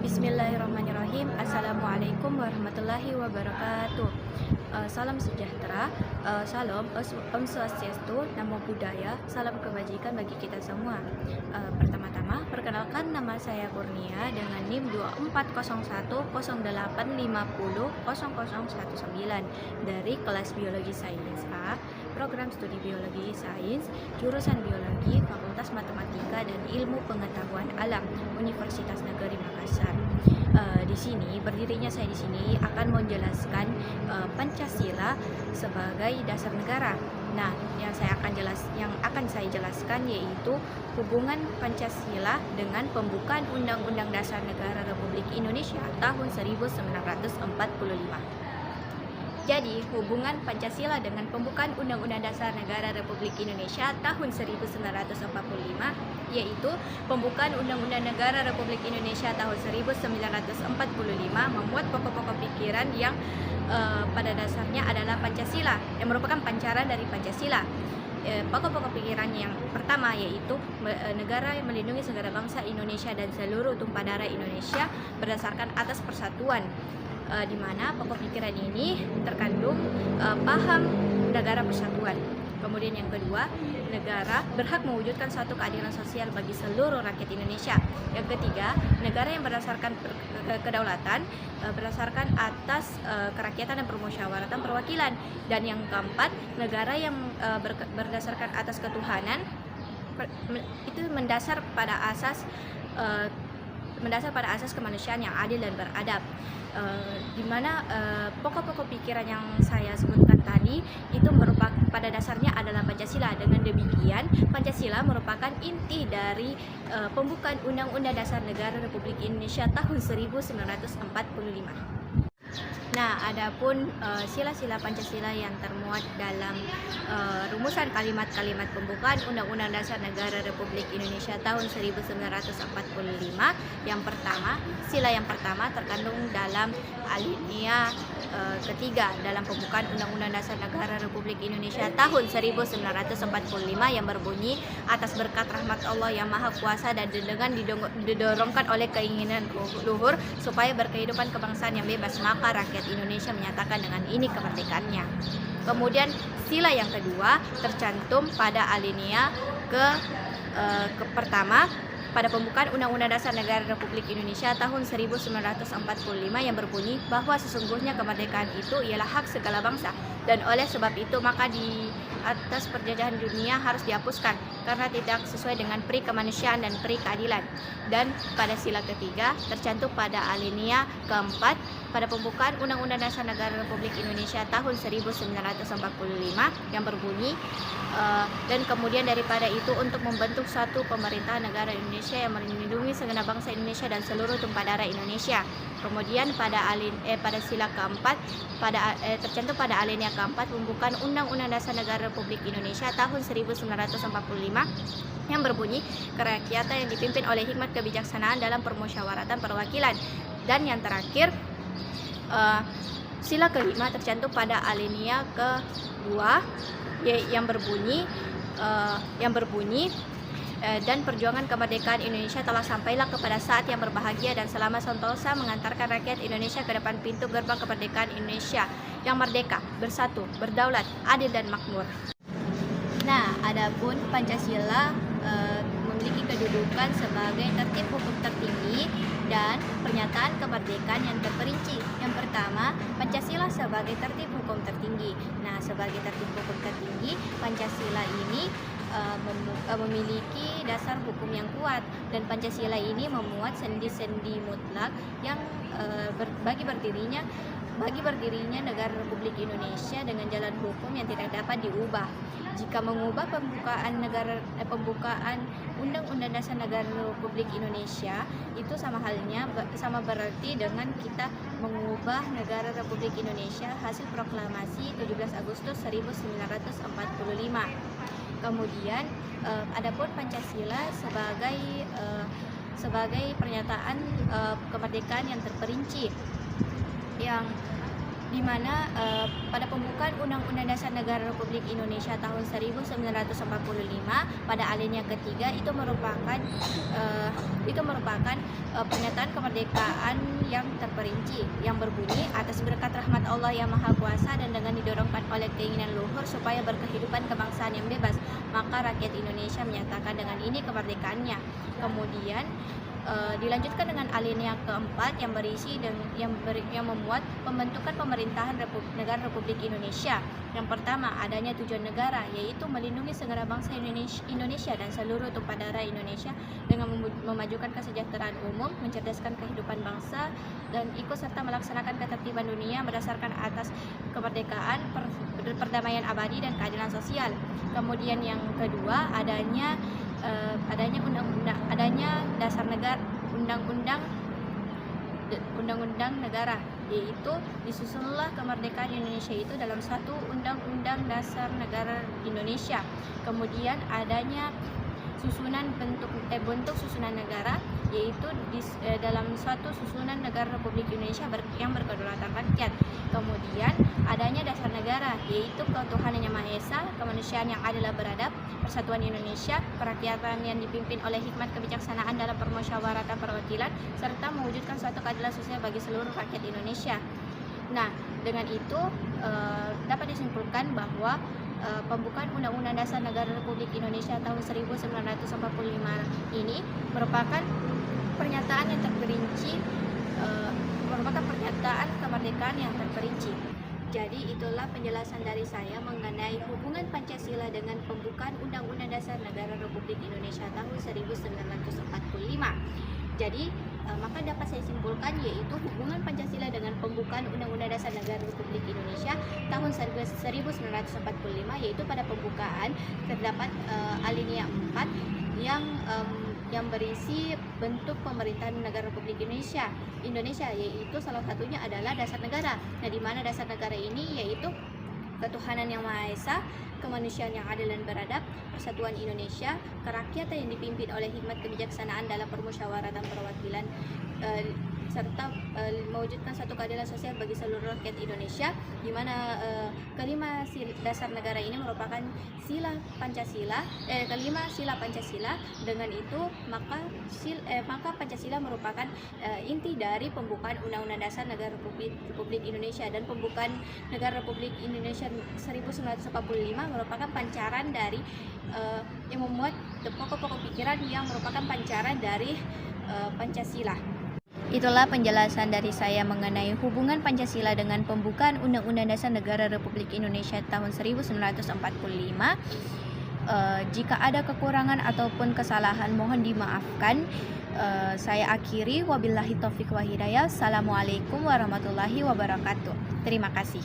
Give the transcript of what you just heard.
Bismillahirrahmanirrahim. Assalamualaikum warahmatullahi wabarakatuh. Salam sejahtera, Om Swastiastu, Namo Buddhaya, salam kebajikan bagi kita semua. Pertama-tama, perkenalkan nama saya Kurnia dengan NIM 240108500019 dari kelas Biologi Sains A, program studi Biologi Sains, jurusan Biologi, Fakultas Matematika dan Ilmu Pengetahuan Alam, Universitas Negeri Makassar. Berdirinya saya di sini akan menjelaskan Pancasila sebagai dasar negara. Nah, yang akan saya jelaskan yaitu hubungan Pancasila dengan pembukaan Undang-Undang Dasar Negara Republik Indonesia tahun 1945. Jadi, hubungan Pancasila dengan pembukaan Undang-Undang Dasar Negara Republik Indonesia tahun 1945 yaitu pembukaan Undang-Undang Negara Republik Indonesia tahun 1945 memuat pokok-pokok pikiran yang pada dasarnya adalah Pancasila, yang merupakan pancaran dari Pancasila. Pokok-pokok pikiran yang pertama yaitu negara yang melindungi segala bangsa Indonesia dan seluruh tumpah darah Indonesia berdasarkan atas persatuan, di mana pokok pikiran ini terkandung paham negara persatuan. Kemudian yang kedua, negara berhak mewujudkan suatu keadilan sosial bagi seluruh rakyat Indonesia. Yang ketiga, negara yang berdasarkan kedaulatan berdasarkan atas kerakyatan dan permusyawaratan perwakilan. Dan yang keempat, negara yang berdasarkan atas ketuhanan itu mendasar pada asas kemanusiaan yang adil dan beradab, di mana pokok-pokok pikiran yang saya sebutkan tadi itu merupakan pada dasarnya adalah Pancasila. Dengan demikian, Pancasila merupakan inti dari pembukaan Undang-Undang Dasar Negara Republik Indonesia tahun 1945. Nah, adapun sila-sila Pancasila yang termuat dalam rumusan kalimat-kalimat pembukaan Undang-Undang Dasar Negara Republik Indonesia tahun 1945. Yang pertama, sila yang pertama terkandung dalam alinea ketiga dalam pembukaan Undang-Undang Dasar Negara Republik Indonesia tahun 1945 yang berbunyi, atas berkat rahmat Allah yang Maha Kuasa dan dengan didorongkan oleh keinginan luhur supaya berkehidupan kebangsaan yang bebas, maka rakyat Indonesia menyatakan dengan ini kemerdekaannya. Kemudian sila yang kedua tercantum pada alinea pertama pada pembukaan Undang-Undang Dasar Negara Republik Indonesia tahun 1945 yang berbunyi bahwa sesungguhnya kemerdekaan itu ialah hak segala bangsa, dan oleh sebab itu maka di atas penjajahan dunia harus dihapuskan karena tidak sesuai dengan peri kemanusiaan dan peri keadilan. Dan pada sila ketiga tercantum pada alinea keempat pada pembukaan Undang-Undang Dasar Negara Republik Indonesia tahun 1945 yang berbunyi, dan kemudian daripada itu untuk membentuk suatu pemerintahan negara Indonesia yang melindungi segenap bangsa Indonesia dan seluruh tumpah darah Indonesia. Kemudian pada sila keempat tercantum pada alinea keempat pembukaan Undang-Undang Dasar Negara Republik Indonesia tahun 1945 yang berbunyi, kerakyatan yang dipimpin oleh hikmat kebijaksanaan dalam permusyawaratan perwakilan. Dan yang terakhir, sila kelima tercantum pada alinea kedua yang berbunyi dan perjuangan kemerdekaan Indonesia telah sampailah kepada saat yang berbahagia dan selama sentosa mengantarkan rakyat Indonesia ke depan pintu gerbang kemerdekaan Indonesia yang merdeka, bersatu, berdaulat, adil dan makmur. Nah, adapun Pancasila memiliki kedudukan sebagai tertib hukum tertinggi dan pernyataan kemerdekaan yang terperinci. Yang pertama, Pancasila sebagai tertib hukum tertinggi. Nah, sebagai tertib hukum tertinggi, Pancasila ini memiliki dasar hukum yang kuat, dan Pancasila ini memuat sendi-sendi mutlak yang bagi berdirinya negara Republik Indonesia dengan jalan hukum yang tidak dapat diubah. Jika mengubah pembukaan Undang-Undang Dasar Negara Republik Indonesia, itu sama berarti dengan kita mengubah negara Republik Indonesia hasil proklamasi 17 Agustus 1945. Kemudian adapun Pancasila sebagai pernyataan kemerdekaan yang terperinci, yang di mana pada pembukaan Undang-Undang Dasar Negara Republik Indonesia tahun 1945 pada alinea ketiga itu merupakan pernyataan kemerdekaan yang terperinci yang berbunyi atas berkat rahmat Allah yang Maha Kuasa dan dengan didorongkan oleh keinginan luhur supaya berkehidupan kebangsaan yang bebas, maka rakyat Indonesia menyatakan dengan ini kemerdekaannya. Kemudian dilanjutkan dengan alinea keempat yang berisi yang memuat pembentukan pemerintahan negara Republik Indonesia. Yang pertama, adanya tujuan negara, yaitu melindungi segenap bangsa Indonesia dan seluruh tumpah darah Indonesia dengan memajukan kesejahteraan umum, mencerdaskan kehidupan bangsa, dan ikut serta melaksanakan ketertiban dunia berdasarkan atas kemerdekaan, perdamaian abadi, dan keadilan sosial. Kemudian yang kedua, adanya dasar negara, undang-undang negara, yaitu disusunlah kemerdekaan Indonesia itu dalam satu undang-undang dasar negara Indonesia. Kemudian adanya bentuk susunan negara, yaitu dalam suatu susunan negara Republik Indonesia yang berkedaulatan rakyat. Kemudian adanya dasar negara, yaitu ketuhanan yang Maha Esa, kemanusiaan yang adil dan beradab, persatuan Indonesia, kerakyatan yang dipimpin oleh hikmat kebijaksanaan dalam permusyawaratan perwakilan, serta mewujudkan suatu keadilan sosial bagi seluruh rakyat Indonesia. Nah, dengan itu dapat disimpulkan bahwa pembukaan Undang-Undang Dasar Negara Republik Indonesia tahun 1945 ini merupakan pernyataan yang terperinci, merupakan pernyataan kemerdekaan yang terperinci. Jadi itulah penjelasan dari saya mengenai hubungan Pancasila dengan pembukaan Undang-Undang Dasar Negara Republik Indonesia tahun 1945. Jadi maka dapat saya simpulkan yaitu hubungan Pancasila dengan pembukaan Undang-Undang Dasar Negara Republik Indonesia tahun 1945, yaitu pada pembukaan terdapat alinea 4 yang berisi bentuk pemerintahan negara Republik Indonesia, yaitu salah satunya adalah dasar negara. Nah, di mana dasar negara ini yaitu ketuhanan yang Maha Esa, kemanusiaan yang adil dan beradab, persatuan Indonesia, kerakyatan yang dipimpin oleh hikmat kebijaksanaan dalam permusyawaratan perwakilan, serta mewujudkan satu keadilan sosial bagi seluruh rakyat Indonesia, di mana kelima dasar negara ini merupakan kelima sila Pancasila. Dengan itu maka Pancasila merupakan inti dari pembukaan Undang-Undang Dasar Negara Republik Indonesia, dan pembukaan Negara Republik Indonesia 1945 merupakan pancaran dari yang memuat pokok-pokok pikiran yang merupakan pancaran dari Pancasila. Itulah penjelasan dari saya mengenai hubungan Pancasila dengan pembukaan Undang-Undang Dasar Negara Republik Indonesia tahun 1945. Jika ada kekurangan ataupun kesalahan mohon dimaafkan. Saya akhiri, wabillahi taufiq wa hidayah. Assalamualaikum warahmatullahi wabarakatuh. Terima kasih.